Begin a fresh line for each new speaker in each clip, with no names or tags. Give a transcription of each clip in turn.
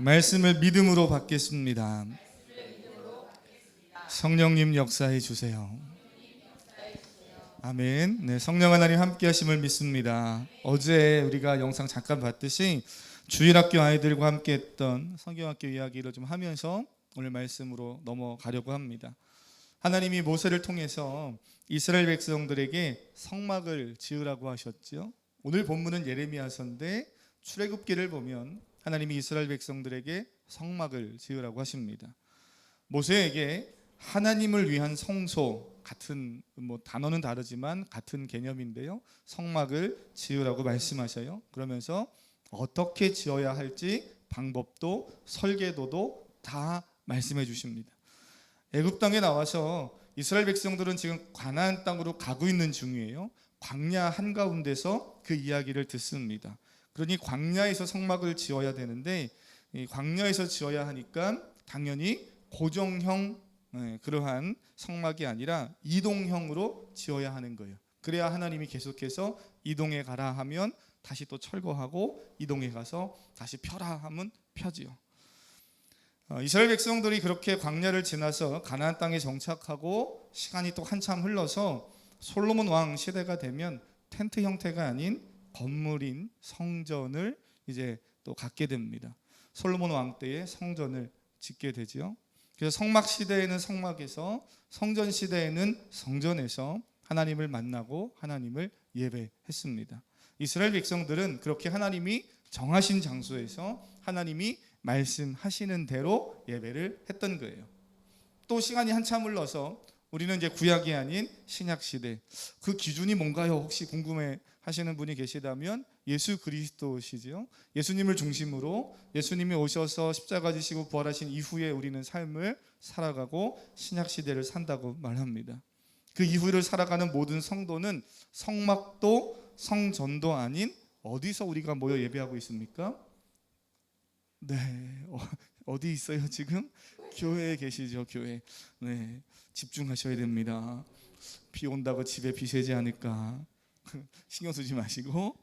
말씀을 믿음으로 받겠습니다. 성령님 역사해 주세요. 아멘. 네, 성령 하나님 함께 하심을 믿습니다. 어제 우리가 영상 잠깐 봤듯이 주일학교 아이들과 함께 했던 성경학교 이야기를 좀 하면서 오늘 말씀으로 넘어가려고 합니다. 하나님이 모세를 통해서 이스라엘 백성들에게 성막을 지으라고 하셨죠. 오늘 본문은 예레미야서인데 출애굽기를 보면 하나님이 이스라엘 백성들에게 성막을 지으라고 하십니다. 모세에게 하나님을 위한 성소, 같은 단어는 다르지만 같은 개념인데요, 성막을 지으라고 말씀하셔요. 그러면서 어떻게 지어야 할지 방법도 설계도도 다 말씀해 주십니다. 애굽 땅에 나와서 이스라엘 백성들은 지금 가나안 땅으로 가고 있는 중이에요. 광야 한가운데서 그 이야기를 듣습니다. 그러니 광야에서 성막을 지어야 되는데, 이 광야에서 지어야 하니까 당연히 고정형 그러한 성막이 아니라 이동형으로 지어야 하는 거예요. 그래야 하나님이 계속해서 이동해 가라 하면 다시 또 철거하고, 이동해 가서 다시 펴라 하면 펴지요. 이스라엘 백성들이 그렇게 광야를 지나서 가나안 땅에 정착하고 시간이 또 한참 흘러서 솔로몬 왕 시대가 되면 텐트 형태가 아닌 건물인 성전을 이제 또 갖게 됩니다. 솔로몬 왕 때에 성전을 짓게 되죠. 그래서 성막 시대에는 성막에서, 성전 시대에는 성전에서 하나님을 만나고 하나님을 예배했습니다. 이스라엘 백성들은 그렇게 하나님이 정하신 장소에서 하나님이 말씀하시는 대로 예배를 했던 거예요. 또 시간이 한참 흘러서 우리는 이제 구약이 아닌 신약 시대, 그 기준이 뭔가요? 혹시 궁금해 하시는 분이 계시다면 예수 그리스도시죠. 예수님을 중심으로 예수님이 오셔서 십자가 지시고 부활하신 이후에 우리는 삶을 살아가고 신약 시대를 산다고 말합니다. 그 이후를 살아가는 모든 성도는 성막도 성전도 아닌 어디서 우리가 모여 예배하고 있습니까? 네, 어디 있어요 지금? 교회에 계시죠. 교회. 네, 집중하셔야 됩니다. 비 온다고 집에 비 새지 않을까 신경 쓰지 마시고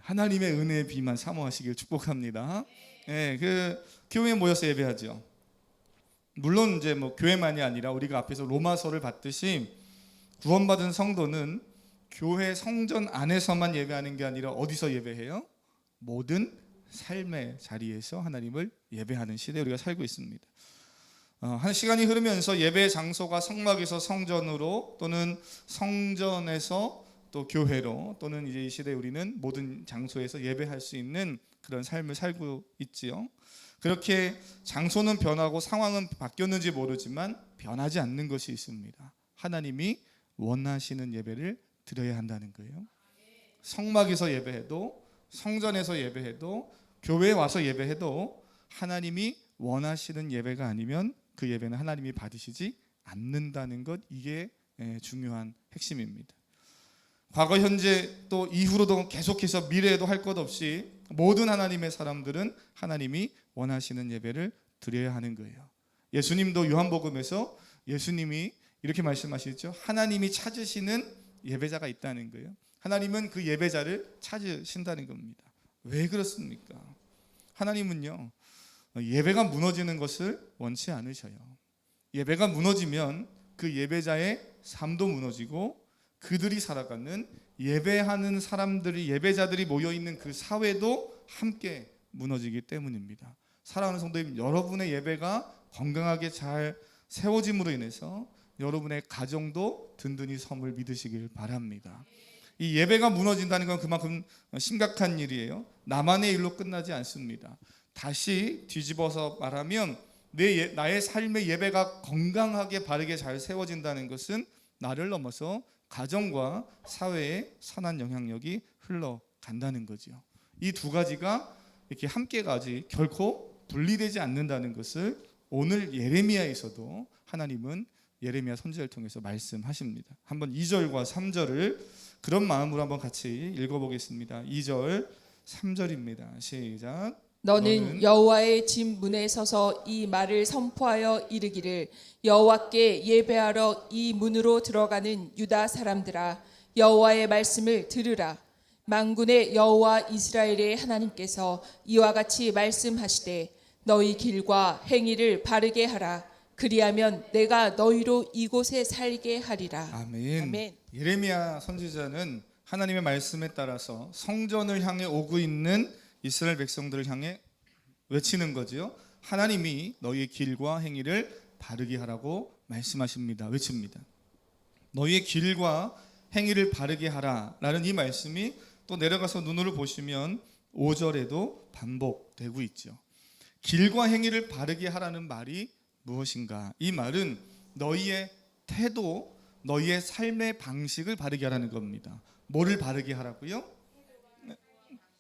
하나님의 은혜의 비만 사모하시길 축복합니다. 네, 그 교회에 모여서 예배하죠. 물론 이제 교회만이 아니라 우리가 앞에서 로마서를 봤듯이 구원받은 성도는 교회 성전 안에서만 예배하는 게 아니라 어디서 예배해요? 모든 삶의 자리에서 하나님을 예배하는 시대에 우리가 살고 있습니다. 한 시간이 흐르면서 예배 장소가 성막에서 성전으로, 또는 성전에서 또 교회로, 또는 이제 이 시대에 우리는 모든 장소에서 예배할 수 있는 그런 삶을 살고 있지요. 그렇게 장소는 변하고 상황은 바뀌었는지 모르지만 변하지 않는 것이 있습니다. 하나님이 원하시는 예배를 드려야 한다는 거예요. 성막에서 예배해도, 성전에서 예배해도, 교회에 와서 예배해도 하나님이 원하시는 예배가 아니면 그 예배는 하나님이 받으시지 않는다는 것, 이게 중요한 핵심입니다. 과거, 현재, 또 이후로도 계속해서 미래에도 할 것 없이 모든 하나님의 사람들은 하나님이 원하시는 예배를 드려야 하는 거예요. 예수님도 요한복음에서 예수님이 이렇게 말씀하시죠. 하나님이 찾으시는 예배자가 있다는 거예요. 하나님은 그 예배자를 찾으신다는 겁니다. 왜 그렇습니까? 하나님은요, 예배가 무너지는 것을 원치 않으셔요. 예배가 무너지면 그 예배자의 삶도 무너지고, 그들이 살아가는 예배하는 사람들이, 예배자들이 모여있는 그 사회도 함께 무너지기 때문입니다. 사랑하는 성도님, 여러분의 예배가 건강하게 잘 세워짐으로 인해서 여러분의 가정도 든든히 섬을 믿으시길 바랍니다. 이 예배가 무너진다는 건 그만큼 심각한 일이에요. 나만의 일로 끝나지 않습니다. 다시 뒤집어서 말하면 나의 삶의 예배가 건강하게 바르게 잘 세워진다는 것은 나를 넘어서 가정과 사회에 선한 영향력이 흘러간다는 거죠. 이 두 가지가 이렇게 함께 가지 결코 분리되지 않는다는 것을 오늘 예레미야에서도 하나님은 예레미야 선지자를 통해서 말씀하십니다. 한번 2절과 3절을 그런 마음으로 한번 같이 읽어보겠습니다. 2절 3절입니다. 시작.
너는 여호와의 집 문에 서서 이 말을 선포하여 이르기를, 여호와께 예배하러 이 문으로 들어가는 유다 사람들아, 여호와의 말씀을 들으라. 만군의 여호와 이스라엘의 하나님께서 이와 같이 말씀하시되, 너희 길과 행위를 바르게 하라. 그리하면 내가 너희로 이곳에 살게 하리라.
아멘.
아멘.
예레미야 선지자는 하나님의 말씀에 따라서 성전을 향해 오고 있는 이스라엘 백성들을 향해 외치는 거지요. 하나님이 너희의 길과 행위를 바르게 하라고 말씀하십니다. 외칩니다. 너희의 길과 행위를 바르게 하라라는 이 말씀이 또 내려가서 눈으로 보시면 5절에도 반복되고 있죠. 길과 행위를 바르게 하라는 말이 무엇인가? 이 말은 너희의 태도, 너희의 삶의 방식을 바르게 하라는 겁니다. 뭐를 바르게 하라고요?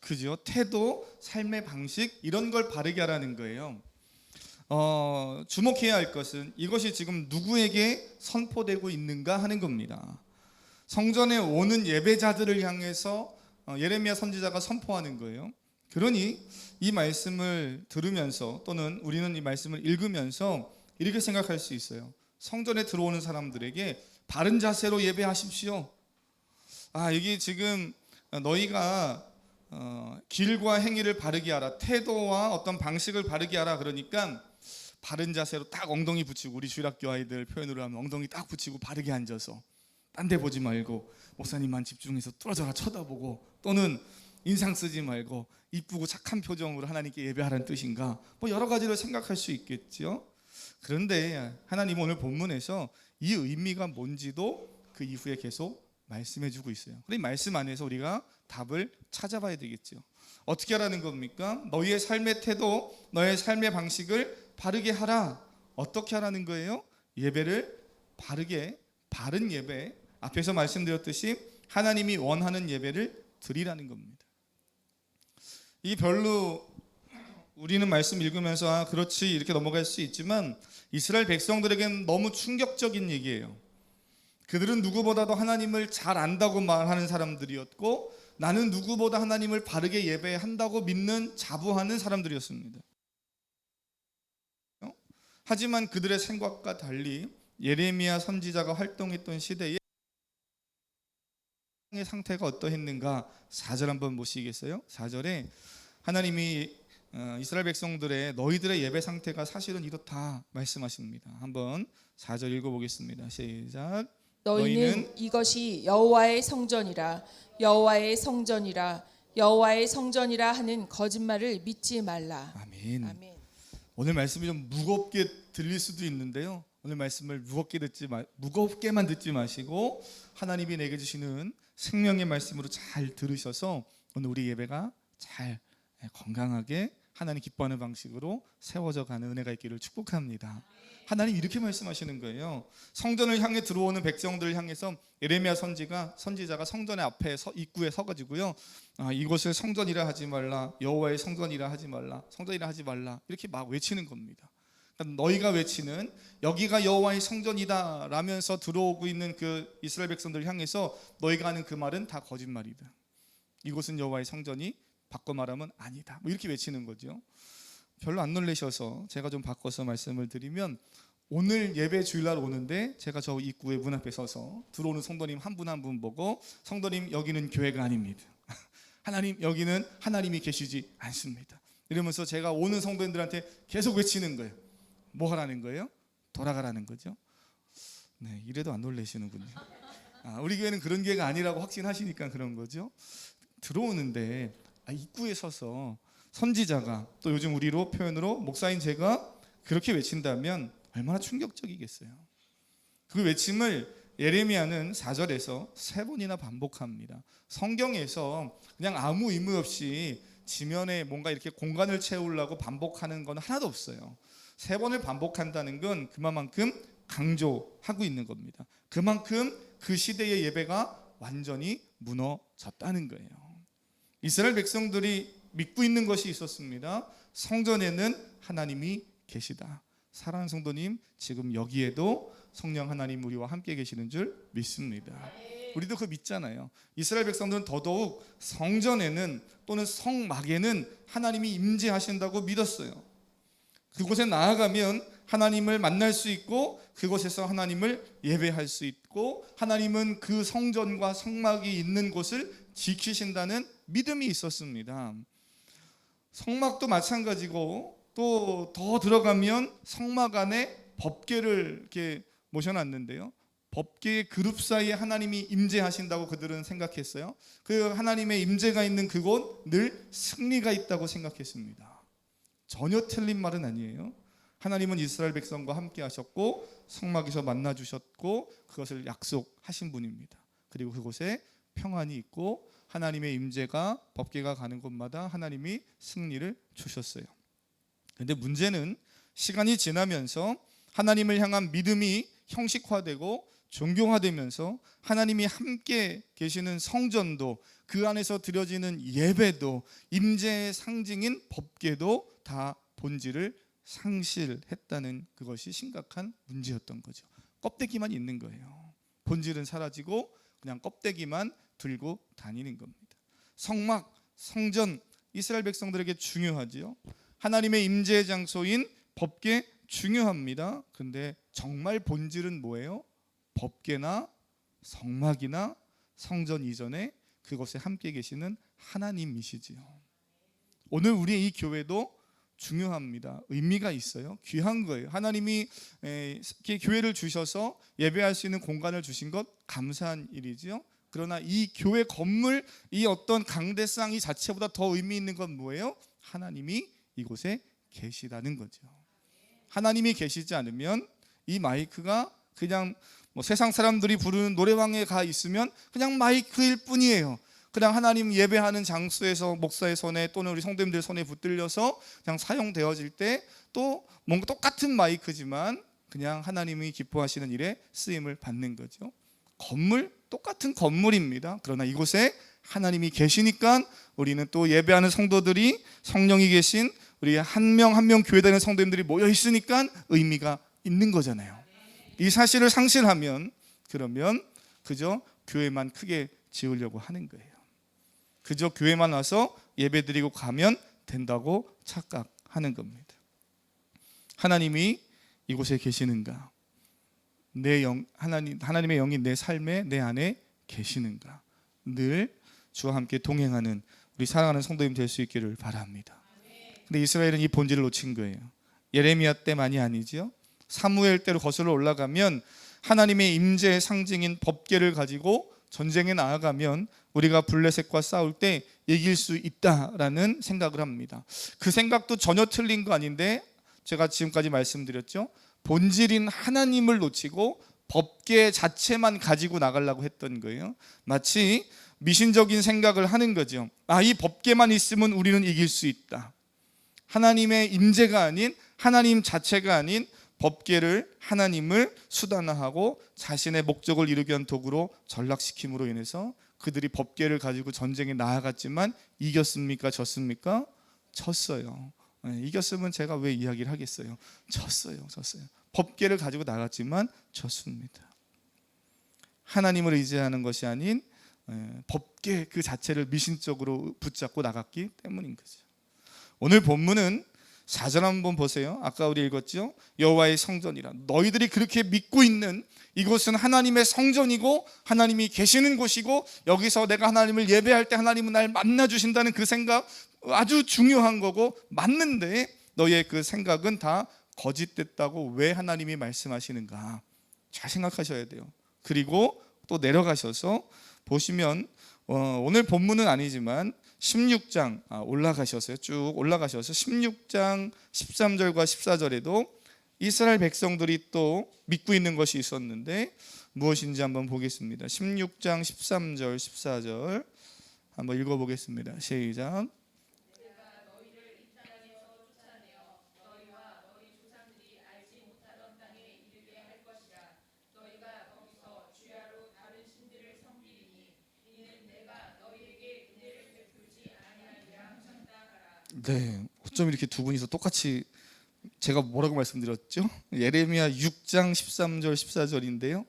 그죠? 태도, 삶의 방식 이런 걸 바르게 하라는 거예요. 주목해야 할 것은 이것이 지금 누구에게 선포되고 있는가 하는 겁니다. 성전에 오는 예배자들을 향해서 예레미야 선지자가 선포하는 거예요. 그러니 이 말씀을 들으면서 또는 우리는 이 말씀을 읽으면서 이렇게 생각할 수 있어요. 성전에 들어오는 사람들에게 바른 자세로 예배하십시오. 이게 지금 너희가 길과 행위를 바르게 하라, 태도와 어떤 방식을 바르게 하라 그러니까 바른 자세로 딱 엉덩이 붙이고, 우리 주일학교 아이들 표현으로 하면 엉덩이 딱 붙이고 바르게 앉아서 딴 데 보지 말고 목사님만 집중해서 뚫어져라 쳐다보고, 또는 인상 쓰지 말고 이쁘고 착한 표정으로 하나님께 예배하라는 뜻인가, 뭐 여러 가지로 생각할 수 있겠죠. 그런데 하나님 오늘 본문에서 이 의미가 뭔지도 그 이후에 계속 말씀해 주고 있어요. 그럼 이 말씀 안에서 우리가 답을 찾아봐야 되겠죠. 어떻게 하라는 겁니까? 너희의 삶의 태도, 너의 삶의 방식을 바르게 하라. 어떻게 하라는 거예요? 예배를 바르게, 바른 예배, 앞에서 말씀드렸듯이 하나님이 원하는 예배를 드리라는 겁니다. 이게 별로 우리는 말씀 읽으면서 그렇지 이렇게 넘어갈 수 있지만 이스라엘 백성들에게는 너무 충격적인 얘기예요. 그들은 누구보다도 하나님을 잘 안다고 말하는 사람들이었고, 나는 누구보다 하나님을 바르게 예배한다고 믿는, 자부하는 사람들이었습니다. 하지만 그들의 생각과 달리 예레미야 선지자가 활동했던 시대에 의 상태가 어떠했는가? 4절 한번 보시겠어요? 4절에 하나님이 이스라엘 백성들의 너희들의 예배 상태가 사실은 이렇다 말씀하십니다. 한번 4절 읽어보겠습니다. 시작.
너희는 이것이 여호와의 성전이라, 여호와의 성전이라, 여호와의 성전이라 하는 거짓말을 믿지 말라.
아멘.
아멘.
오늘 말씀이 좀 무겁게 들릴 수도 있는데요. 오늘 말씀을 무겁게만 듣지 마시고 하나님이 내게 주시는 생명의 말씀으로 잘 들으셔서 오늘 우리 예배가 잘 건강하게 하나님 기뻐하는 방식으로 세워져 가는 은혜가 있기를 축복합니다. 하나님 이렇게 말씀하시는 거예요. 성전을 향해 들어오는 백성들을 향해서 예레미야 선지자가 성전의 앞에 입구에 서가지고요, 이곳을 성전이라 하지 말라, 여호와의 성전이라 하지 말라, 성전이라 하지 말라, 이렇게 막 외치는 겁니다. 그러니까 너희가 외치는 여기가 여호와의 성전이다 라면서 들어오고 있는 그 이스라엘 백성들을 향해서 너희가 하는 그 말은 다 거짓말이다. 이곳은 여호와의 성전이, 바꿔 말하면 아니다, 뭐 이렇게 외치는 거죠. 별로 안 놀라셔서 제가 좀 바꿔서 말씀을 드리면, 오늘 예배 주일날 오는데 제가 저 입구에 문 앞에 서서 들어오는 성도님 한 분 한 분 보고, 성도님 여기는 교회가 아닙니다. 하나님 여기는 하나님이 계시지 않습니다. 이러면서 제가 오는 성도님들한테 계속 외치는 거예요. 뭐 하라는 거예요? 돌아가라는 거죠. 네, 이래도 안 놀라시는군요. 우리 교회는 그런 교회가 아니라고 확신하시니까 그런 거죠. 들어오는데 입구에 서서 선지자가, 또 요즘 우리로 표현으로 목사인 제가 그렇게 외친다면 얼마나 충격적이겠어요. 그 외침을 예레미야는 4절에서 3번이나 반복합니다. 성경에서 그냥 아무 의무 없이 지면에 뭔가 이렇게 공간을 채우려고 반복하는 건 하나도 없어요. 3번을 반복한다는 건 그만큼 강조하고 있는 겁니다. 그만큼 그 시대의 예배가 완전히 무너졌다는 거예요. 이스라엘 백성들이 믿고 있는 것이 있었습니다. 성전에는 하나님이 계시다. 사랑하는 성도님, 지금 여기에도 성령 하나님 우리와 함께 계시는 줄 믿습니다. 우리도 그거 믿잖아요. 이스라엘 백성들은 더더욱 성전에는, 또는 성막에는 하나님이 임재하신다고 믿었어요. 그곳에 나아가면 하나님을 만날 수 있고, 그곳에서 하나님을 예배할 수 있고, 하나님은 그 성전과 성막이 있는 곳을 지키신다는 믿음이 있었습니다. 성막도 마찬가지고 또 더 들어가면 성막 안에 법궤를 이렇게 모셔놨는데요. 법궤의 그룹 사이에 하나님이 임재하신다고 그들은 생각했어요. 그 하나님의 임재가 있는 그곳 늘 승리가 있다고 생각했습니다. 전혀 틀린 말은 아니에요. 하나님은 이스라엘 백성과 함께 하셨고 성막에서 만나 주셨고 그것을 약속하신 분입니다. 그리고 그곳에 평안이 있고 하나님의 임재가 법궤가 가는 곳마다 하나님이 승리를 주셨어요. 그런데 문제는 시간이 지나면서 하나님을 향한 믿음이 형식화되고 존경화되면서 하나님이 함께 계시는 성전도 그 안에서 드려지는 예배도 임재의 상징인 법궤도 다 본질을 상실했다는 그것이 심각한 문제였던 거죠. 껍데기만 있는 거예요. 본질은 사라지고 그냥 껍데기만 들고 다니는 겁니다. 성막, 성전 이스라엘 백성들에게 중요하지요. 하나님의 임재의 장소인 법궤 중요합니다. 그런데 정말 본질은 뭐예요? 법궤나 성막이나 성전 이전에 그곳에 함께 계시는 하나님이시지요. 오늘 우리의 이 교회도 중요합니다. 의미가 있어요. 귀한 거예요. 하나님이 이렇게 교회를 주셔서 예배할 수 있는 공간을 주신 것 감사한 일이지요. 그러나 이 교회 건물 이 어떤 강대상 이 자체보다 더 의미 있는 건 뭐예요? 하나님이 이곳에 계시다는 거죠. 하나님이 계시지 않으면 이 마이크가 그냥 세상 사람들이 부르는 노래방에 가 있으면 그냥 마이크일 뿐이에요. 그냥 하나님 예배하는 장소에서 목사의 손에 또는 우리 성도님들 손에 붙들려서 그냥 사용되어질 때 또 뭔가 똑같은 마이크지만 그냥 하나님이 기뻐하시는 일에 쓰임을 받는 거죠. 건물 똑같은 건물입니다. 그러나 이곳에 하나님이 계시니까 우리는 또 예배하는 성도들이 성령이 계신 우리 한 명 한 명 교회 다니는 성도님들이 모여 있으니까 의미가 있는 거잖아요. 이 사실을 상실하면 그러면 그저 교회만 크게 지으려고 하는 거예요. 그저 교회만 와서 예배드리고 가면 된다고 착각하는 겁니다. 하나님이 이곳에 계시는가? 하나님의 영이 내 삶에 내 안에 계시는가? 늘 주와 함께 동행하는 우리 사랑하는 성도님 될 수 있기를 바랍니다. 근데 이스라엘은 이 본질을 놓친 거예요. 예레미야 때만이 아니죠. 사무엘 때로 거슬러 올라가면 하나님의 임재의 상징인 법궤를 가지고 전쟁에 나아가면 우리가 블레셋과 싸울 때 이길 수 있다라는 생각을 합니다. 그 생각도 전혀 틀린 거 아닌데 제가 지금까지 말씀드렸죠. 본질인 하나님을 놓치고 법궤 자체만 가지고 나가려고 했던 거예요. 마치 미신적인 생각을 하는 거죠. 이 법궤만 있으면 우리는 이길 수 있다. 하나님의 임재가 아닌 하나님 자체가 아닌 법궤를 하나님을 수단화하고 자신의 목적을 이루기 위한 도구로 전락시킴으로 인해서 그들이 법궤를 가지고 전쟁에 나아갔지만 이겼습니까? 졌습니까? 졌어요. 이겼으면 제가 왜 이야기를 하겠어요? 졌어요. 법궤를 가지고 나갔지만 졌습니다. 하나님을 의지하는 것이 아닌 법궤 그 자체를 미신적으로 붙잡고 나갔기 때문인 거죠. 오늘 본문은 4절 한번 보세요. 아까 우리 읽었죠? 여호와의 성전이라. 너희들이 그렇게 믿고 있는 이곳은 하나님의 성전이고 하나님이 계시는 곳이고 여기서 내가 하나님을 예배할 때 하나님은 날 만나 주신다는 그 생각 아주 중요한 거고 맞는데 너희의 그 생각은 다 거짓됐다고 왜 하나님이 말씀하시는가? 잘 생각하셔야 돼요. 그리고 또 내려가셔서 보시면 오늘 본문은 아니지만 16장 올라가셔서요. 쭉 올라가셔서 16장 13절과 14절에도 이스라엘 백성들이 또 믿고 있는 것이 있었는데 무엇인지 한번 보겠습니다. 16장 13절 14절 한번 읽어보겠습니다. 시작. 네, 어쩜 이렇게 두 분이서 똑같이 제가 뭐라고 말씀드렸죠? 예레미야 6장 13절 14절인데요.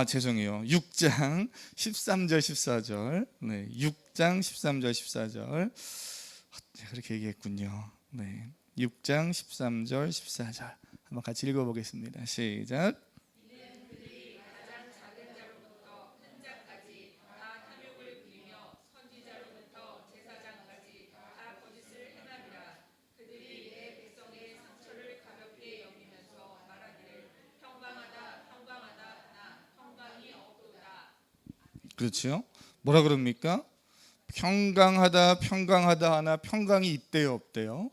죄송해요. 6장 13절 14절. 네, 6장 13절 14절. 제가 그렇게 얘기했군요. 네, 6장 13절 14절 한번 같이 읽어보겠습니다. 시작. 그렇죠? 뭐라 그럽니까? 평강하다 하나 평강이 있대요, 없대요?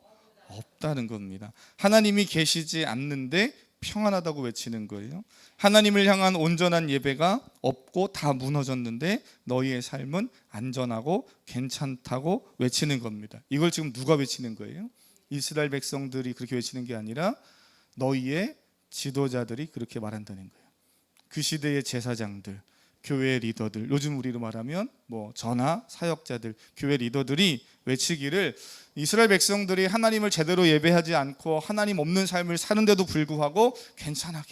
없다는 겁니다. 하나님이 계시지 않는데 평안하다고 외치는 거예요. 하나님을 향한 온전한 예배가 없고 다 무너졌는데 너희의 삶은 안전하고 괜찮다고 외치는 겁니다. 이걸 지금 누가 외치는 거예요? 이스라엘 백성들이 그렇게 외치는 게 아니라 너희의 지도자들이 그렇게 말한다는 거예요. 그 시대의 제사장들, 교회 리더들, 요즘 우리로 말하면 뭐 전하, 사역자들, 교회 리더들이 외치기를 이스라엘 백성들이 하나님을 제대로 예배하지 않고 하나님 없는 삶을 사는데도 불구하고 괜찮아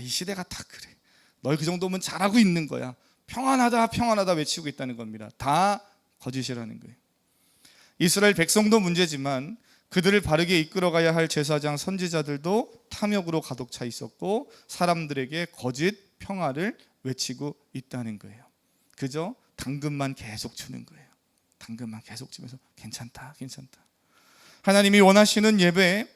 이 시대가 다 그래, 너희 그 정도면 잘하고 있는 거야, 평안하다 외치고 있다는 겁니다. 다 거짓이라는 거예요. 이스라엘 백성도 문제지만 그들을 바르게 이끌어가야 할 제사장 선지자들도 탐욕으로 가득 차 있었고 사람들에게 거짓 평화를 외치고 있다는 거예요. 그저 당근만 계속 주는 거예요. 당근만 계속 주면서 괜찮다. 하나님이 원하시는 예배,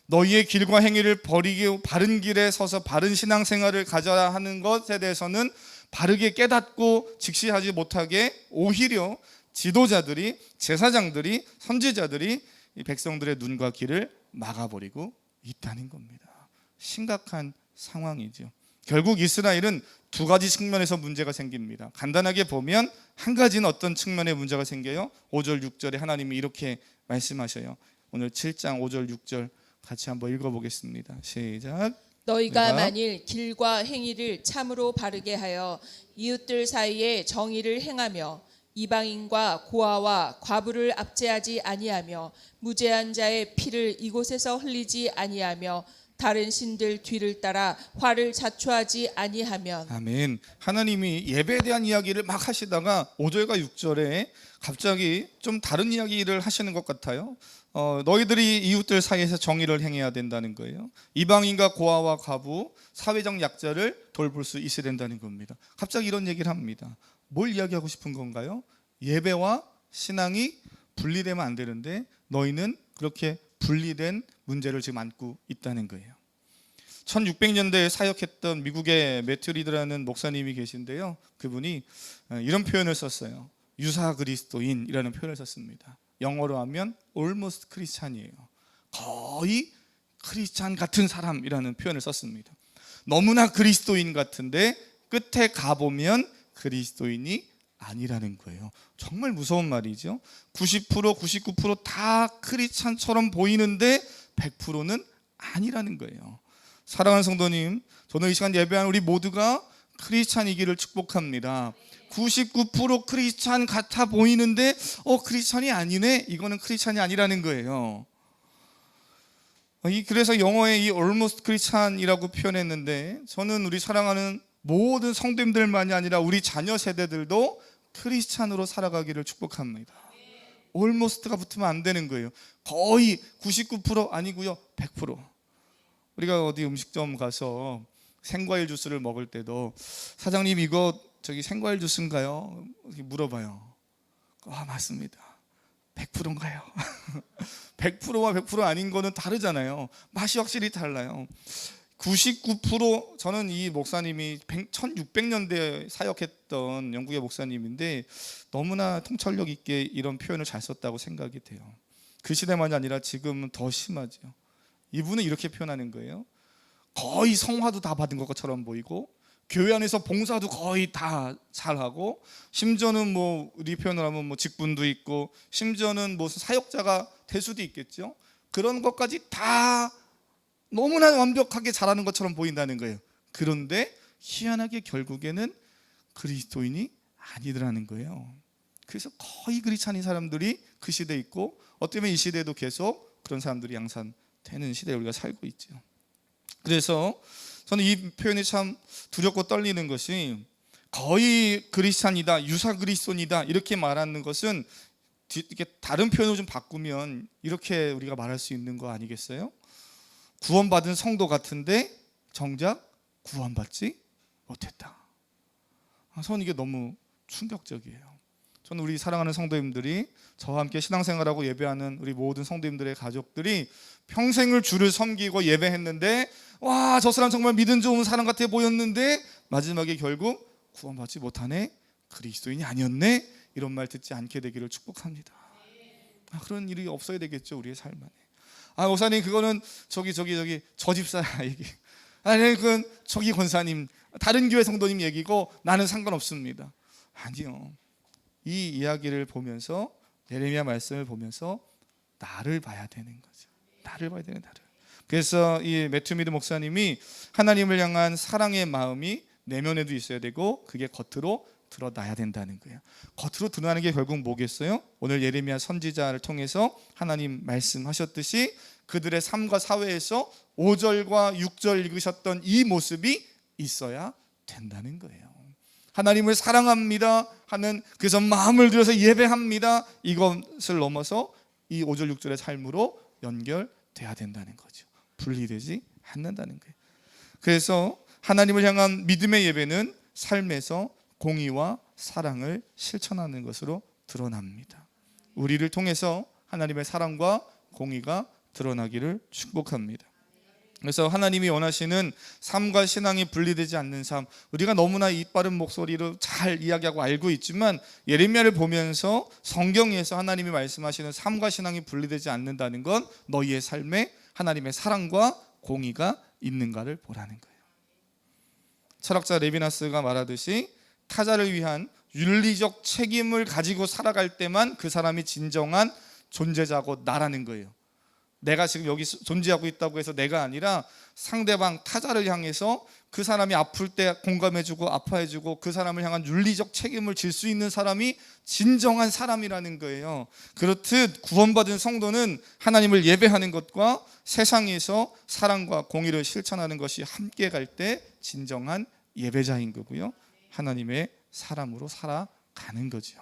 너희의 길과 행위를 버리고 바른 길에 서서 바른 신앙생활을 가져야 하는 것에 대해서는 바르게 깨닫고 직시하지 못하게 오히려 지도자들이, 제사장들이, 선지자들이 이 백성들의 눈과 귀를 막아버리고 있다는 겁니다. 심각한 상황이죠. 결국 이스라엘은 두 가지 측면에서 문제가 생깁니다. 간단하게 보면 한 가지는 어떤 측면에 문제가 생겨요? 5절 6절에 하나님이 이렇게 말씀하셔요. 오늘 7장 5절 6절 같이 한번 읽어보겠습니다. 시작.
너희가 만일 길과 행위를 참으로 바르게 하여 이웃들 사이에 정의를 행하며 이방인과 고아와 과부를 압제하지 아니하며 무죄한 자의 피를 이곳에서 흘리지 아니하며 다른 신들 뒤를 따라 화를 자초하지 아니하면.
아멘. 하나님이 예배에 대한 이야기를 막 하시다가 5절과 6절에 갑자기 좀 다른 이야기를 하시는 것 같아요. 너희들이 이웃들 사이에서 정의를 행해야 된다는 거예요. 이방인과 고아와 과부, 사회적 약자를 돌볼 수 있어야 된다는 겁니다. 갑자기 이런 얘기를 합니다. 뭘 이야기하고 싶은 건가요? 예배와 신앙이 분리되면 안 되는데 너희는 그렇게 분리된 문제를 지금 안고 있다는 거예요. 1600년대에 사역했던 미국의 매튜 리드라는 목사님이 계신데요. 그분이 이런 표현을 썼어요. 유사 그리스도인이라는 표현을 썼습니다. 영어로 하면 almost 크리스찬이에요. 거의 크리스찬 같은 사람이라는 표현을 썼습니다. 너무나 그리스도인 같은데 끝에 가보면 그리스도인이 아니라는 거예요. 정말 무서운 말이죠. 90%, 99%다 크리스찬처럼 보이는데 100%는 아니라는 거예요. 사랑하는 성도님, 저는 이 시간 예배하는 우리 모두가 크리스찬이기를 축복합니다. 99% 크리스찬 같아 보이는데 크리스찬이 아니네? 이거는 크리스찬이 아니라는 거예요. 그래서 영어에 이 almost 크리스찬이라고 표현했는데 저는 우리 사랑하는 모든 성도님들만이 아니라 우리 자녀 세대들도 크리스찬으로 살아가기를 축복합니다. almost가 붙으면 안 되는 거예요. 거의 99% 아니고요, 100%. 우리가 어디 음식점 가서 생과일 주스를 먹을 때도 사장님 이거 저기 생과일 주스인가요? 물어봐요. 맞습니다. 100%인가요? 100%와 100% 아닌 거는 다르잖아요. 맛이 확실히 달라요. 99% 저는 이 목사님이 1600년대에 사역했던 영국의 목사님인데 너무나 통찰력 있게 이런 표현을 잘 썼다고 생각이 돼요. 그 시대만이 아니라 지금은 더 심하죠. 이분은 이렇게 표현하는 거예요. 거의 성화도 다 받은 것처럼 보이고 교회 안에서 봉사도 거의 다 잘하고 심지어는 뭐 우리 표현을 하면 뭐 직분도 있고 심지어는 무슨 사역자가 될 수도 있겠죠. 그런 것까지 다 너무나 완벽하게 잘하는 것처럼 보인다는 거예요. 그런데 희한하게 결국에는 그리스도인이 아니더라는 거예요. 그래서 거의 그리스도인 사람들이 그 시대에 있고 어떻게 보면 이 시대에도 계속 그런 사람들이 양산되는 시대에 우리가 살고 있죠. 그래서 저는 이 표현이 참 두렵고 떨리는 것이 거의 그리스찬이다, 유사 그리스도인이다 이렇게 말하는 것은 이렇게 다른 표현을 좀 바꾸면 이렇게 우리가 말할 수 있는 거 아니겠어요? 구원받은 성도 같은데 정작 구원받지 못했다. 저는 이게 너무 충격적이에요. 저는 우리 사랑하는 성도님들이 저와 함께 신앙생활하고 예배하는 우리 모든 성도님들의 가족들이 평생을 주를 섬기고 예배했는데 와, 저 사람 정말 믿음 좋은 사람 같아 보였는데 마지막에 결국 구원받지 못하네. 그리스도인이 아니었네? 이런 말 듣지 않게 되기를 축복합니다. 그런 일이 없어야 되겠죠, 우리의 삶 안에. 목사님 그거는 저기 저 집사 얘기, 아니 그건 저기 권사님 다른 교회 성도님 얘기고 나는 상관없습니다. 아니요, 이 이야기를 보면서 예레미야 말씀을 보면서 나를 봐야 되는 거죠. 나를 봐야 되는 나를. 그래서 이 매튜 미드 목사님이 하나님을 향한 사랑의 마음이 내면에도 있어야 되고 그게 겉으로 드러나야 된다는 거예요. 겉으로 드러나는 게 결국 뭐겠어요? 오늘 예레미야 선지자를 통해서 하나님 말씀하셨듯이 그들의 삶과 사회에서 5절과 6절 읽으셨던 이 모습이 있어야 된다는 거예요. 하나님을 사랑합니다 하는, 그래서 마음을 들여서 예배합니다, 이것을 넘어서 이 5절 6절의 삶으로 연결돼야 된다는 거죠. 분리되지 않는다는 거예요. 그래서 하나님을 향한 믿음의 예배는 삶에서 공의와 사랑을 실천하는 것으로 드러납니다. 우리를 통해서 하나님의 사랑과 공의가 드러나기를 축복합니다. 그래서 하나님이 원하시는 삶과 신앙이 분리되지 않는 삶, 우리가 너무나 입 바른 목소리로 잘 이야기하고 알고 있지만 예레미야를 보면서 성경에서 하나님이 말씀하시는 삶과 신앙이 분리되지 않는다는 건 너희의 삶에 하나님의 사랑과 공의가 있는가를 보라는 거예요. 철학자 레비나스가 말하듯이 타자를 위한 윤리적 책임을 가지고 살아갈 때만 그 사람이 진정한 존재자고 나라는 거예요. 내가 지금 여기 존재하고 있다고 해서 내가 아니라 상대방 타자를 향해서 그 사람이 아플 때 공감해주고 아파해주고 그 사람을 향한 윤리적 책임을 질 수 있는 사람이 진정한 사람이라는 거예요. 그렇듯 구원받은 성도는 하나님을 예배하는 것과 세상에서 사랑과 공의를 실천하는 것이 함께 갈 때 진정한 예배자인 거고요, 하나님의 사람으로 살아가는 거죠.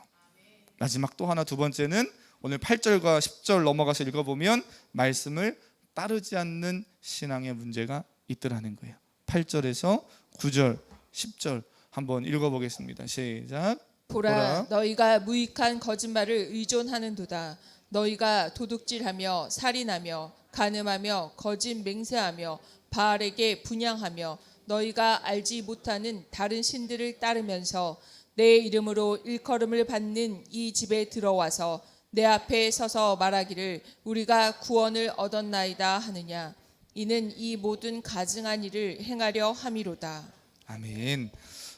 마지막 또 하나, 두 번째는 오늘 8절과 10절 넘어가서 읽어보면 말씀을 따르지 않는 신앙의 문제가 있더라는 거예요. 8절에서 9절 10절 한번 읽어보겠습니다. 시작.
보라, 너희가 무익한 거짓말을 의존하는도다. 너희가 도둑질하며 살인하며 간음하며 거짓 맹세하며 바알에게 분향하며 너희가 알지 못하는 다른 신들을 따르면서 내 이름으로 일컬음을 받는 이 집에 들어와서 내 앞에 서서 말하기를 우리가 구원을 얻었나이다 하느냐. 이는 이 모든 가증한 일을 행하려 함이로다.
아멘.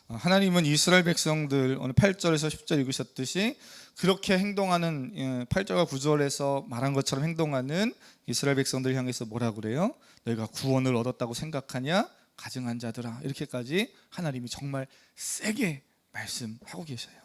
하나님은 이스라엘 백성들 오늘 8절에서 10절 읽으셨듯이 그렇게 행동하는, 8절과 9절에서 말한 것처럼 행동하는 이스라엘 백성들 향해서 뭐라 그래요? 너희가 구원을 얻었다고 생각하냐? 가증한 자들아, 이렇게까지 하나님이 정말 세게 말씀하고 계셔요.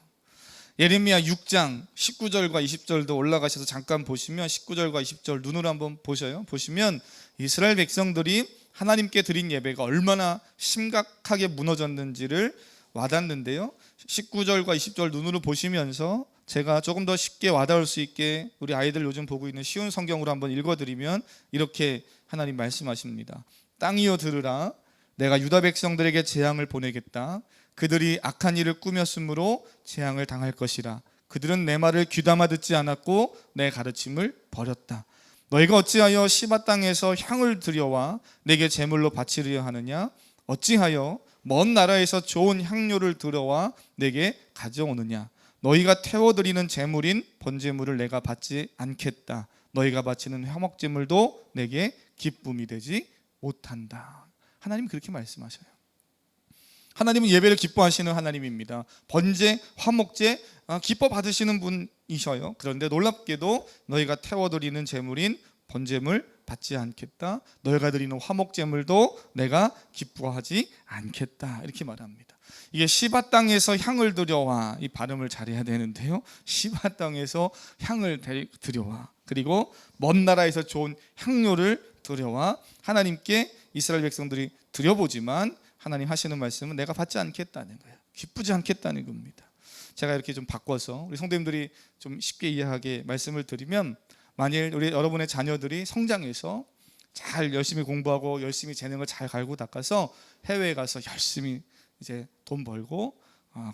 예레미야 6장 19절과 20절도 올라가셔서 잠깐 보시면 19절과 20절 눈으로 한번 보시면 이스라엘 백성들이 하나님께 드린 예배가 얼마나 심각하게 무너졌는지를 와닿는데요, 19절과 20절 눈으로 보시면서 제가 조금 더 쉽게 와닿을 수 있게 우리 아이들 요즘 보고 있는 쉬운 성경으로 한번 읽어드리면 이렇게 하나님 말씀하십니다. 땅이여 들으라, 내가 유다 백성들에게 재앙을 보내겠다. 그들이 악한 일을 꾸몄으므로 재앙을 당할 것이라. 그들은 내 말을 귀담아 듣지 않았고 내 가르침을 버렸다. 너희가 어찌하여 시바 땅에서 향을 들여와 내게 제물로 바치려 하느냐? 어찌하여 먼 나라에서 좋은 향료를 들여와 내게 가져오느냐? 너희가 태워드리는 제물인 번제물을 내가 받지 않겠다. 너희가 바치는 화목제물도 내게 기쁨이 되지 못한다. 하나님 그렇게 말씀하셔요. 하나님은 예배를 기뻐하시는 하나님입니다. 번제, 화목제 기뻐 받으시는 분이셔요. 그런데 놀랍게도 너희가 태워드리는 제물인 번제물 받지 않겠다. 너희가 드리는 화목제물도 내가 기뻐하지 않겠다. 이렇게 말합니다. 이게 시바 땅에서 향을 들여와, 이 발음을 잘해야 되는데요, 시바 땅에서 향을 들여와, 그리고 먼 나라에서 좋은 향료를 들여와 하나님께 이스라엘 백성들이 드려보지만 하나님 하시는 말씀은 내가 받지 않겠다는 거예요. 기쁘지 않겠다는 겁니다. 제가 이렇게 좀 바꿔서 우리 성도님들이 좀 쉽게 이해하게 말씀을 드리면, 만일 우리 여러분의 자녀들이 성장해서 잘 열심히 공부하고 열심히 재능을 잘 갈고 닦아서 해외에 가서 열심히 이제 돈 벌고,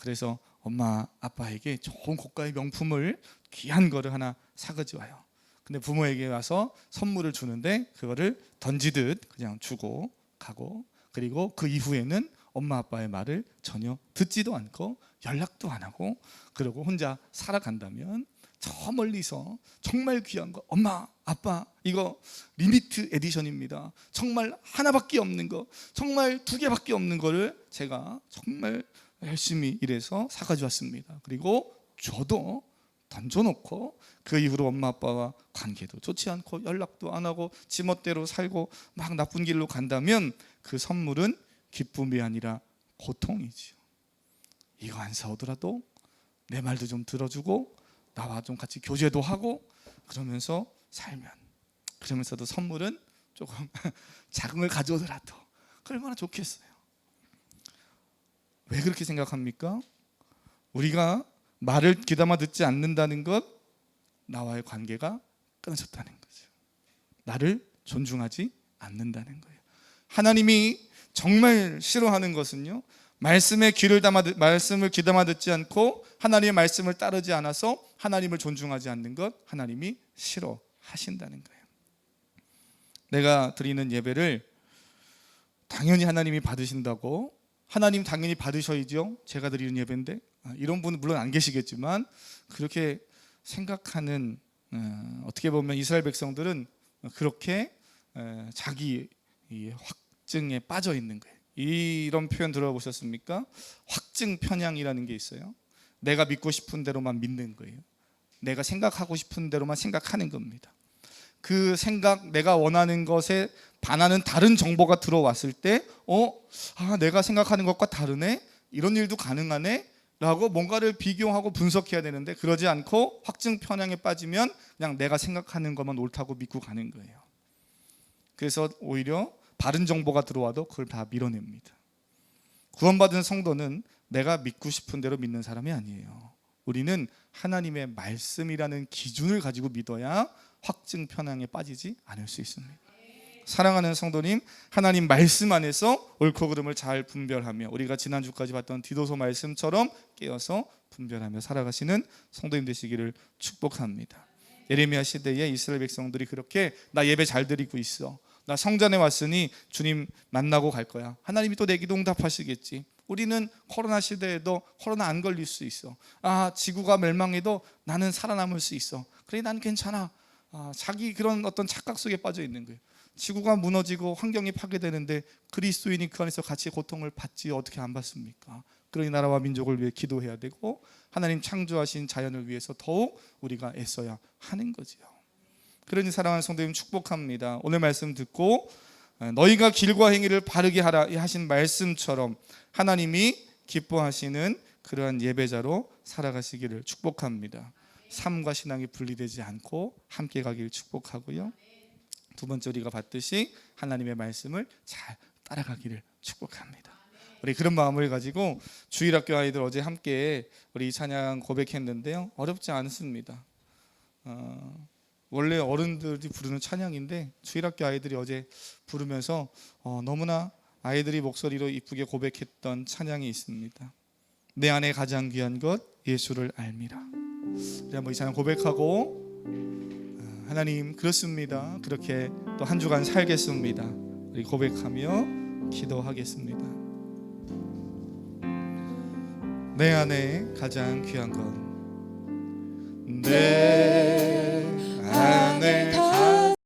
그래서 엄마 아빠에게 좋은 고가의 명품을, 귀한 거를 하나 사가져와요. 근데 부모에게 와서 선물을 주는데 그거를 던지듯 그냥 주고 가고, 그리고 그 이후에는 엄마 아빠의 말을 전혀 듣지도 않고 연락도 안 하고 그러고 혼자 살아간다면 저 멀리서 정말 귀한 거, 엄마 아빠 이거 리미트 에디션입니다, 정말 하나밖에 없는 거, 정말 2개밖에 없는 거를 제가 정말 열심히 일해서 사가지고 왔습니다. 그리고 저도 던져놓고 그 이후로 엄마 아빠와 관계도 좋지 않고 연락도 안 하고 지멋대로 살고 막 나쁜 길로 간다면 그 선물은 기쁨이 아니라 고통이지요. 이거 안 사오더라도 내 말도 좀 들어주고 나와 좀 같이 교제도 하고 그러면서 살면, 그러면서도 선물은 조금 작은 걸 가져오더라도 얼마나 좋겠어요. 왜 그렇게 생각합니까? 우리가 말을 귀담아 듣지 않는다는 것, 나와의 관계가 끊어졌다는 거죠. 나를 존중하지 않는다는 거예요. 하나님이 정말 싫어하는 것은요, 말씀을 귀담아 듣지 않고 하나님의 말씀을 따르지 않아서 하나님을 존중하지 않는 것, 하나님이 싫어하신다는 거예요. 내가 드리는 예배를 당연히 하나님이 받으신다고, 하나님 당연히 받으셔야죠, 제가 드리는 예배인데, 이런 분은 물론 안 계시겠지만 그렇게 생각하는, 어떻게 보면 이스라엘 백성들은 그렇게 자기 확증에 빠져 있는 거예요. 이런 표현 들어보셨습니까? 확증 편향이라는 게 있어요. 내가 믿고 싶은 대로만 믿는 거예요. 내가 생각하고 싶은 대로만 생각하는 겁니다. 그 생각, 내가 원하는 것에 반하는 다른 정보가 들어왔을 때 내가 생각하는 것과 다르네? 이런 일도 가능하네? 라고 뭔가를 비교하고 분석해야 되는데, 그러지 않고 확증 편향에 빠지면 그냥 내가 생각하는 것만 옳다고 믿고 가는 거예요. 그래서 오히려 바른 정보가 들어와도 그걸 다 밀어냅니다. 구원받은 성도는 내가 믿고 싶은 대로 믿는 사람이 아니에요. 우리는 하나님의 말씀이라는 기준을 가지고 믿어야 확증 편향에 빠지지 않을 수 있습니다. 사랑하는 성도님, 하나님 말씀 안에서 옳고 그름을 잘 분별하며, 우리가 지난주까지 봤던 디도서 말씀처럼 깨어서 분별하며 살아가시는 성도님 되시기를 축복합니다. 예레미야 시대에 이스라엘 백성들이 그렇게, 나 예배 잘 드리고 있어, 나 성전에 왔으니 주님 만나고 갈 거야, 하나님이 또 내 기도 응답하시겠지, 우리는 코로나 시대에도 코로나 안 걸릴 수 있어, 지구가 멸망해도 나는 살아남을 수 있어, 그래 난 괜찮아, 자기 그런 어떤 착각 속에 빠져 있는 거예요. 지구가 무너지고 환경이 파괴되는데 그리스도인이 그 안에서 같이 고통을 받지 어떻게 안 받습니까? 그러니 나라와 민족을 위해 기도해야 되고, 하나님 창조하신 자연을 위해서 더욱 우리가 애써야 하는 거지요. 그러니 사랑하는 성도님 축복합니다. 오늘 말씀 듣고 너희가 길과 행위를 바르게 하라 하신 말씀처럼 하나님이 기뻐하시는 그러한 예배자로 살아가시기를 축복합니다. 삶과 신앙이 분리되지 않고 함께 가기를 축복하고요. 두 번째, 우리가 봤듯이 하나님의 말씀을 잘 따라가기를 축복합니다. 우리 그런 마음을 가지고 주일학교 아이들 어제 함께 우리 이 찬양 고백했는데요, 어렵지 않습니다. 원래 어른들이 부르는 찬양인데 주일학교 아이들이 어제 부르면서 너무나 아이들이 목소리로 이쁘게 고백했던 찬양이 있습니다. 내 안에 가장 귀한 것 예수를 알미라. 우리 한번 이 찬양 고백하고, 하나님 그렇습니다, 그렇게 또 한 주간 살겠습니다, 우리 고백하며 기도하겠습니다. 내 안에 가장 귀한 것, 내 안에